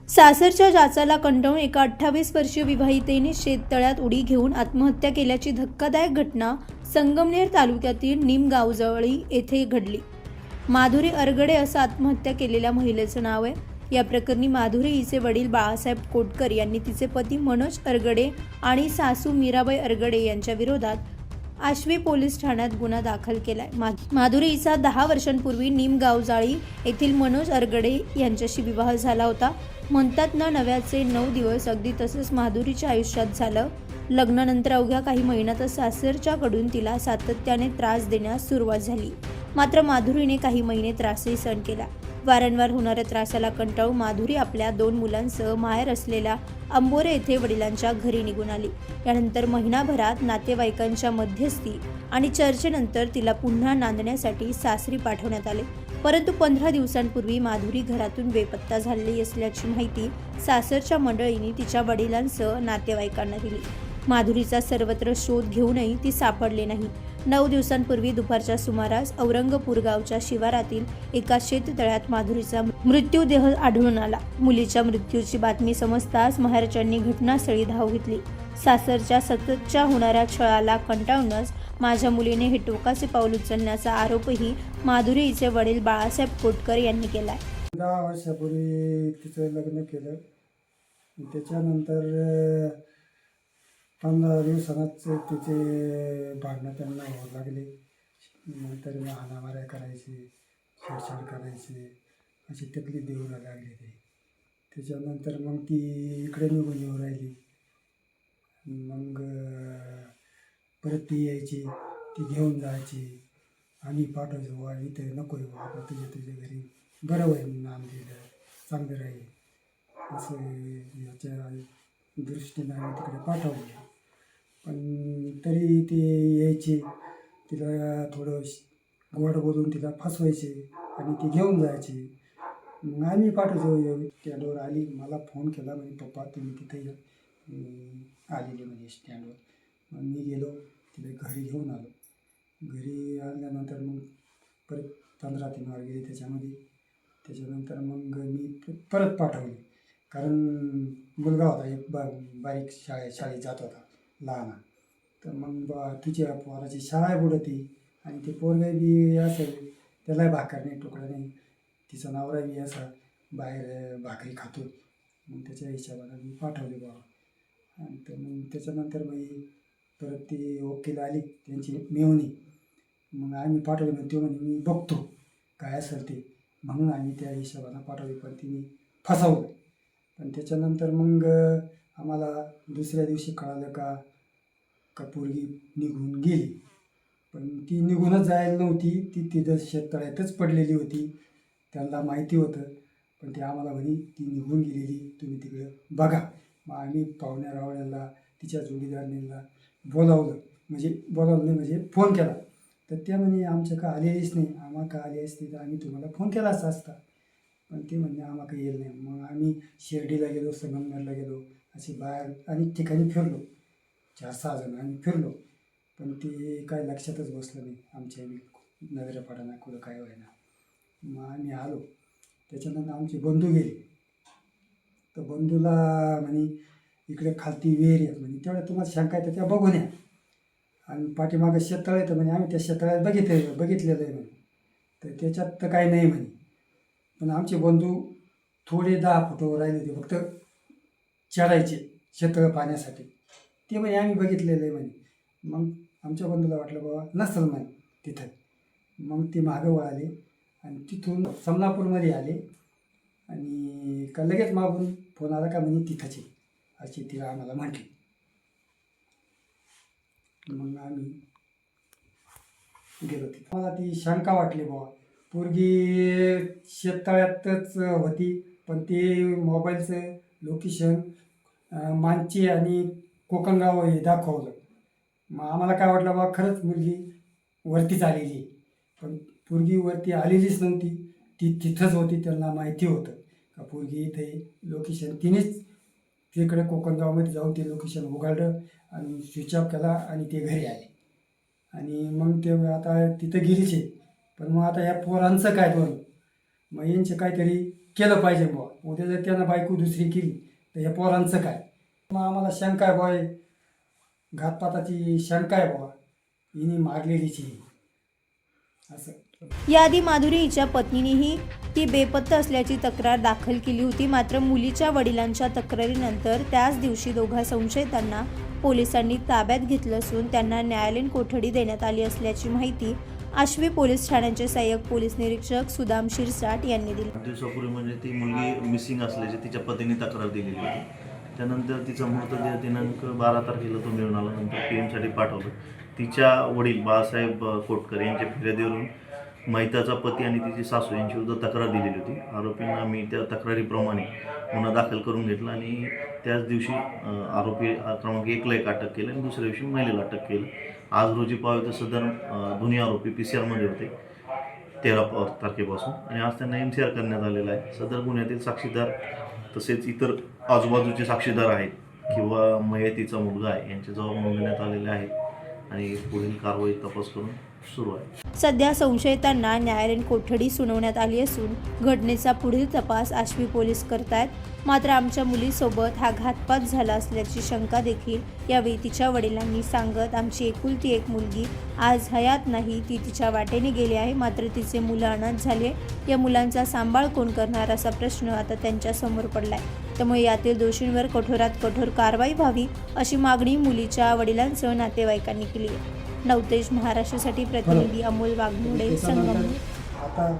सासरच्या जाचाला कंटाळून एका 28 वर्षीय विवाहितेने शेततळ्यात उडी घेऊन आत्महत्या केल्याची धक्कादायक घटना संगमनेर तालुक्यातील निमगावजवळी येथे घडली. माधुरी अरगडे असं आत्महत्या केलेल्या महिलेचं नाव आहे. या प्रकरणी माधुरी हिचे वडील बाळासाहेब कोटकर यांनी तिचे पती मनोज अरगडे आणि सासू मीराबाई अरगडे यांच्या विरोधात आश्वी पोलीस ठाण्यात गुन्हा दाखल केलाय. माधुरी हिचा 10 वर्षांपूर्वी निमगावजाळी येथील मनोज अरगडे यांच्याशी विवाह झाला होता. म्हणतात ना, नव्याचे 9 दिवस. अगदी तसंच माधुरीच्या आयुष्यात झालं. लग्नानंतर अवघ्या काही महिन्यातच सासरच्याकडून तिला सातत्याने त्रास देण्यास सुरुवात झाली. मात्र माधुरीने काही महिने त्रासही सहन केला. वारंवार होणाऱ्या त्रासाला कंटाळून माधुरी आपल्या 2 मुलांसह माहेर असलेल्या अंबोरे येथे वडिलांच्या घरी निघून आली. यानंतर महिनाभरात नातेवाईकांच्या मध्यस्थी आणि चर्चेनंतर तिला पुन्हा नांदण्यासाठी सासरी पाठवण्यात आले. परंतु 15 दिवसांपूर्वी माधुरी घरातून बेपत्ता झालेली असल्याची माहिती सासरच्या मंडळींनी तिच्या वडिलांसह नातेवाईकांना दिली. माधुरीचा सर्वत्र शोध घेऊनही ती सापडली नाही. 9 दिवसांपूर्वी दुपारच्या सुमारास औरंगपूर गावच्या शिवारातील एका शेततळ्यात माधुरीचा मृत्यूदेह आढळून आला. मुलीच्या मृत्यूची बातमी समजताच माहेरच्यांनी घटनास्थळी धाव घेतली. सासरच्या सततच्या होणाऱ्या छळाला कंटाळूनच माझ्या मुलीने हे टोकाचे पाऊल उचलण्याचा आरोपही माधुरी हिचे वडील बाळासाहेब कोटकर यांनी केलाय. 10 वर्षापूर्वी तिचं लग्न केलं. त्याच्यानंतर 15 दिवसांनाच तिचे भांडणं त्यांना होऊ लागले. नंतर हाणामाऱ्या करायचे, छेडछाड करायचे, अशी तकलीफ देऊ लागले ते. त्याच्यानंतर मग ती इकडे निघून येऊ राहिली. मग परत ती यायची, ती घेऊन जायची. आम्ही पाठवायचो, वा इथे नको आहे, वा तुझ्या घरी बरं होईल, नाम दिलं चांगलं राहील, असं याच्या दृष्टीनं आम्ही तिकडे पाठवले. पण तरी ते यायचे, तिला थोडं गोड बोलून तिला फसवायचे आणि ती घेऊन जायची. मग आम्ही पाठवायचो. स्टँडवर आली, मला फोन केला, म्हणजे पप्पा तुम्ही तिथे आलेले म्हणजे स्टँडवर. मग मी गेलो, तिला घरी घेऊन आलो. घरी आल्यानंतर मग परत 15 दिन वार गेले त्याच्यामध्ये. त्याच्यानंतर मग मी परत पाठवली, कारण मुलगा होता एक बारीक शाळेत जात होता, लहान. तर मग तिच्या पोराची शाळा बुडती आणि ते पोरगा बी असेल, त्यालाही भाकर नाही, तुकडा नाही. तिचा नवरा बी असा बाहेर भाकरी खातो. मग त्याच्या हिशोबाने मी पाठवले बाबा. आणि तर मग त्याच्यानंतर मग परत ती वकील आली, त्यांची मेवणी. मग आम्ही पाठवले. मग ते म्हणे मी बघतो काय असेल ते, म्हणून आम्ही त्या हिशोबानं पाठवली. पण तिने फसवलं. पण त्याच्यानंतर मग आम्हाला दुसऱ्या दिवशी कळालं का पोरगी निघून गेली. पण ती निघूनच जायला नव्हती, ती तिथं शेततळ्यातच पडलेली होती. त्यांना माहिती होतं. पण ते आम्हाला म्हणे ती निघून गेलेली, तुम्ही तिकडं बघा. मग आम्ही पाहुण्या रावळ्याला, तिच्या जोडीदारांना बोलावलं, म्हणजे फोन केला. तर त्या म्हणे आमच्या का आलेलीच नाही. आम्हाला का आली असती तर आम्ही तुम्हाला फोन केलाच असता. पण ते म्हणजे आम्हाला काही येईल नाही. मग आम्ही शिर्डीला गेलो, संगमनेरला गेलो, असे बाहेर अनेक ठिकाणी फिरलो. 4-6 जण आम्ही फिरलो. पण ते काय लक्षातच बसलं नाही आमच्या नजरेपडाना कुठं काय व्हायना. मग आम्ही आलो. त्याच्यानंतर आमचे बंधू गेले. तर बंधूला म्हणे इकडे खालती विहीर आहेत, म्हणे तेवढ्या तुम्हाला शंका आहे तर त्या बघून या. आणि पाठीमागं शेततळं येतं, म्हणे आम्ही त्या शेततळ्यात बघितलेलं आहे म्हणे. तर त्याच्यात तर काही नाही म्हणे. पण आमचे बंधू थोडे 10 फुटावर राहिले होते, फक्त चढायचे शेततळं पाण्यासाठी. ते म्हणे आम्ही बघितलेलं आहे म्हणे. मग आमच्या बंधूला वाटलं बाबा नसेल म्हणे तिथं. मग ते मागं वळाले आणि तिथून समनापूरमध्ये आले. आणि का लगेच मागून फोन आला का म्हणे तिथंच आहे, अशी तिला आम्हाला म्हटली. मग आम्ही गेलो तिथं. मला ती शंका वाटली बाबा, पोरगी शेततळ्यातच होती. पण ते मोबाईलचं लोकेशन मानची आणि कोकणगाव हे दाखवलं. मग आम्हाला काय वाटलं बाबा खरंच मुलगी वरतीच आलेली. पण पोरगी वरती आलेलीच नव्हती, ती तिथंच होती. त्यांना माहिती होतं का पोरगी इथे लोकेशन. तिनेच तिकडे कोकणगावमध्ये जाऊन ते लोकेशन उघडलं आणि स्विच ऑफ केला आणि ते घरी आले. आणि मग ते आता तिथं गेलीचे. पण मग आता ह्या पोरांचं काय दोन, मग यांचे काहीतरी केलं पाहिजे बुवा. उद्या जर त्यानं बायको दुसरी केली तर या पोरांचं काय? मग आम्हाला शंका आहे बॉय, घातपाताची शंका आहे बुवा, हिने मारलेलीची असं. याआधी माधुरी हिच्या पत्नीनेही ती बेपत्ता असल्याची तक्रार दाखल केली होती. मात्र मुलीच्या वडिलांच्या तक्रारीनंतर त्याच दिवशी दोघा संशयितांना पोलिसांनी ताब्यात घेतलं असून त्यांना न्यायालयीन कोठडी देण्यात आली असल्याची माहिती आश्वी पोलीस ठाण्याचे सहाय्यक पोलीस निरीक्षक सुदाम शिरसाट यांनी दिली. दिवसापूर्वी म्हणजे ती मुलगी मिसिंग असल्याची तिच्या पतीने तक्रार दिलेली होती. त्यानंतर तिचा मृतदेह दिनांक 12 तारखेला तो मिळून आला. नंतर पीएमसाठी पाठवलं. तिच्या वडील बाळासाहेब कोटकर यांच्या फिर्यादीवरून मैताचा पती आणि तिची सासू यांच्याविरुद्ध तक्रार दिलेली होती. आरोपींना आम्ही त्या तक्रारीप्रमाणे गुन्हा दाखल करून घेतला आणि त्याच दिवशी आरोपी क्रमांक 1ला एक अटक केलं आणि दुसऱ्या दिवशी महिलेला अटक केलं. आज रोजी पाहावे तर सदर दोन्ही आरोपी PCR होते 13 तारखेपासून आणि आज त्यांना MCR करण्यात आलेला आहे. सदर गुन्ह्यातील साक्षीदार तसेच इतर आजूबाजूचे साक्षीदार आहेत किंवा मयतीचा मुलगा आहे यांचे जबाब नोंदवण्यात आलेले आहेत आणि पुढील कारवाई तपास करून सुरू आहे. सध्या संशयितांना न्यायालयीन कोठडी सुनावण्यात आली असून घटनेचा पुढील तपास आश्वी पोलीस करतायत. मात्र आमच्या मुलीसोबत हा घातपात झाला असल्याची शंका देखील यावेळी तिच्या वडिलांनी सांगत, आमची एकुलती एक मुलगी आज हयात नाही, ती तिच्या वाटेने गेली आहे. मात्र तिचे मुलं अनाथ झाले. या मुलांचा सांभाळ कोण करणार असा प्रश्न आता त्यांच्या समोर पडलाय. त्यामुळे यातील दोषींवर कठोरात कठोर कारवाई व्हावी अशी मागणी मुलीच्या वडिलांसह नातेवाईकांनी केली आहे. नवतेज महाराष्ट्रासाठी प्रतिनिधी अमोल वाघमोडे, संगमनेर. आता